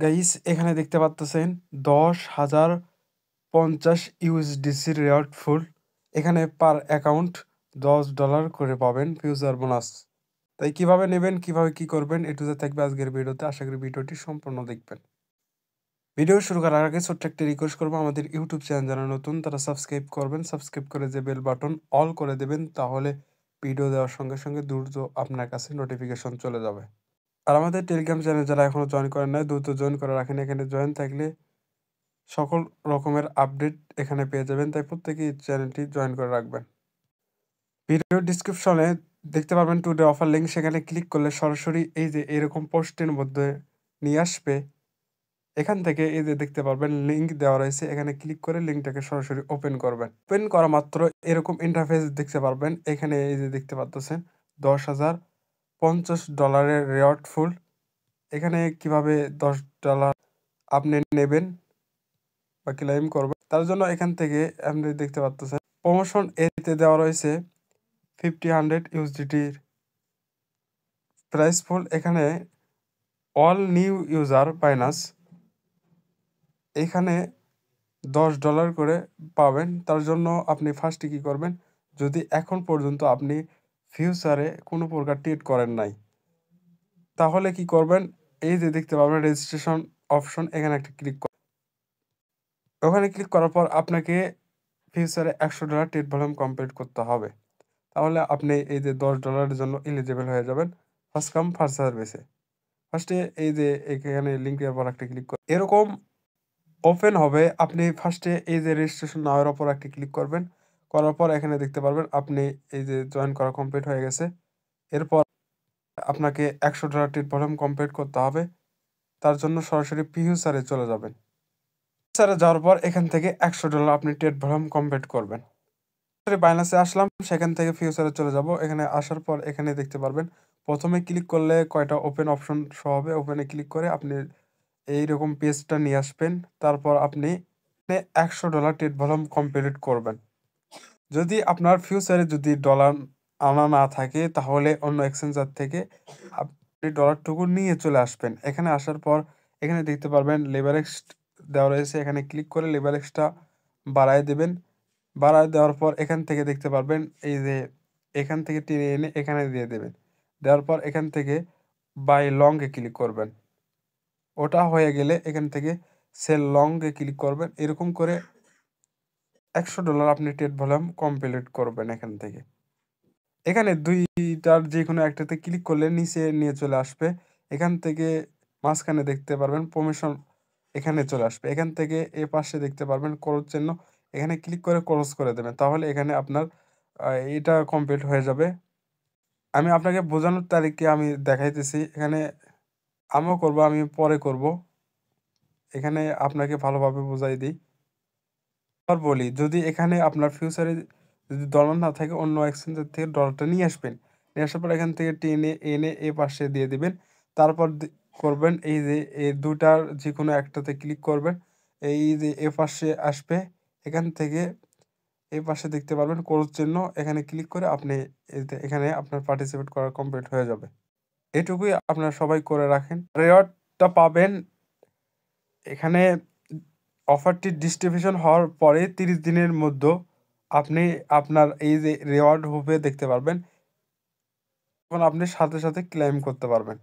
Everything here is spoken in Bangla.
গাইস এখানে দেখতে পাচ্ছেন 10,050 ইউএসডিসি রেওয়ার্ড ফুল। এখানে পার অ্যাকাউন্ট $10 করে পাবেন ফিউচার বোনাস। তাই কিভাবে নেবেন, কিভাবে কি করবেন, এটু যে থাকবে আজকের ভিডিওতে। আশা করি ভিডিওটি সম্পূর্ণ দেখবেন। ভিডিও শুরু করার আগে ছোট্ট একটা রিকোয়েস্ট করবো, আমাদের ইউটিউব চ্যানেল যারা নতুন তারা সাবস্ক্রাইব করবেন। সাবস্ক্রাইব করে যে বেল বাটন অল করে দেবেন, তাহলে ভিডিও দেওয়ার সঙ্গে সঙ্গে দ্রুত আপনার কাছে নোটিফিকেশন চলে যাবে। আর আমাদের টেলিগ্রাম চ্যানেল যারা এখনো জয়েন করেন নাই, দ্রুত জয়েন করে রাখেন। এখানে জয়েন থাকলে সকল রকমের আপডেট এখানে পেয়ে যাবেন, তাই প্রত্যেকেই চ্যানেলটি জয়েন করে রাখবেন। ভিডিও ডিসক্রিপশনে দেখতে পারবেন টুডে অফার লিঙ্ক, সেখানে ক্লিক করলে সরাসরি এই যে এরকম পোস্টের মধ্যে নিয়ে আসবে। এখান থেকে এই যে দেখতে পারবেন লিঙ্ক দেওয়া রয়েছে, এখানে ক্লিক করে লিঙ্কটাকে সরাসরি ওপেন করবেন। ওপেন করা মাত্র এরকম ইন্টারফেস দেখতে পারবেন। এখানে এই যে দেখতে পাচ্ছেন $10,050 রেওয়ার্ড ফুল। এখানে কিভাবে $10 আপনি নেবেন বা ক্লেম করবেন, তার জন্য এখান থেকে আপনি দেখতে পাচ্ছেন প্রমোশন এতে দেওয়া রয়েছে 50 ইউএসডিটির প্রাইস ফুল। এখানে অল নিউ ইউজার বাইনাস এখানে $10 করে পাবেন। তার জন্য আপনি ফার্স্টে কী করবেন, যদি এখন পর্যন্ত আপনি ফিউচারে কোনো প্রকার ট্রেড করেন নাই, তাহলে কি করবেন, এই যে দেখতে পাবেন রেজিস্ট্রেশন অপশন, এখানে একটা ক্লিক করবেন। ওখানে ক্লিক করার পর আপনাকে ফিউচারে $100 ট্রেড ভলিউম কমপ্লিট করতে হবে। তাহলে আপনি এই যে $10 জন্য এলিজিবল হয়ে যাবেন ফার্স্ট কাম ফার্স্ট সার্ভিসে। ফার্স্টে এই যে এখানে লিঙ্কের পর একটা ক্লিক করে এরকম ওপেন হবে। আপনি ফার্স্টে এই যে রেজিস্ট্রেশন নাওয়ের ওপর একটা ক্লিক করবেন। করার পর এখানে দেখতে পারবেন আপনি এই যে জয়েন করা কমপ্লিট হয়ে গেছে। এরপর আপনাকে $100 ট্রেড ভলিউম কমপ্লিট করতে হবে। তার জন্য সরাসরি ফিউচারে চলে যাবেন। ফিউচারে যাওয়ার পর এখান থেকে $100 আপনি ট্রেড ভলিউম কমপ্লিট করবেন। বাইন্যান্সে আসলাম, সেখান থেকে ফিউচারে চলে যাব। এখানে আসার পর এখানে দেখতে পারবেন প্রথমে ক্লিক করলে কয়টা ওপেন অপশন শো হবে। ওপেনে ক্লিক করে আপনি এইরকম পেজটা নিয়ে আসবেন। তারপর আপনি $100 ট্রেড ভলিউম কমপ্লিট করবেন। যদি আপনার ফিউচারে যদি ডলার আনা না থাকে, তাহলে অন্য এক্সচেঞ্জার থেকে আপনি ডলারটুকু নিয়ে চলে আসবেন। এখানে আসার পর এখানে দেখতে পারবেন লেভারেজ দেওয়া রয়েছে, এখানে ক্লিক করে লেভারেজটা বাড়ায় দেবেন। বাড়ায় দেওয়ার পর এখান থেকে দেখতে পারবেন এই যে এখান থেকে টেনে এনে এখানে দিয়ে দেবেন। দেওয়ার পর এখান থেকে বাই লংয়ে ক্লিক করবেন। ওটা হয়ে গেলে এখান থেকে সেল লংয়ে ক্লিক করবেন। এরকম করে $100 আপনি ট্রেড ভলিউম কমপ্লিট করবেন। এখান থেকে এখানে দুইটার যে কোনো একটাতে ক্লিক করলে নিচে নিয়ে চলে আসবে। এখান থেকে মাঝখানে দেখতে পারবেন প্রমোশন, এখানে চলে আসবে। এখান থেকে এ পাশে দেখতে পারবেন ক্রস চিহ্ন, এখানে ক্লিক করে ক্রস করে দেবেন। তাহলে এখানে আপনার এটা কমপ্লিট হয়ে যাবে। আমি আপনাকে বোঝানোর তারিখে আমি দেখাইতেছি। এখানে আমিও করব, আমি পরে করব। এখানে আপনাকে ভালোভাবে বোঝাই দিই। আর বলি, যদি এখানে আপনার ফিউচারে যদি ডলার না থাকে, অন্য এক্সচেঞ্জের থেকে ডলারটা নিয়ে আসবেন। নিয়ে আসার পর এখান থেকে টেনে এনে এ পাশে দিয়ে দিবেন। তারপর করবেন এই যে এই দুটার যে কোনো একটাতে ক্লিক করবেন। এই যে এ পাশে আসবে, এখান থেকে এই পাশে দেখতে পারবেন ক্রস চিহ্ন, এখানে ক্লিক করে আপনি এখানে আপনার পার্টিসিপেট করা কমপ্লিট হয়ে যাবে। এটুকুই আপনারা সবাই করে রাখেন। রেওয়ার্ডটা পাবেন এখানে। অফারটি ডিস্ট্রিবিউশন হওয়ার পরে 30 দিনের মধ্যে আপনি আপনার এই যে রেওয়ার্ড হবে দেখতে পারবেন, তখন আপনি সাথে সাথে ক্লেম করতে পারবেন।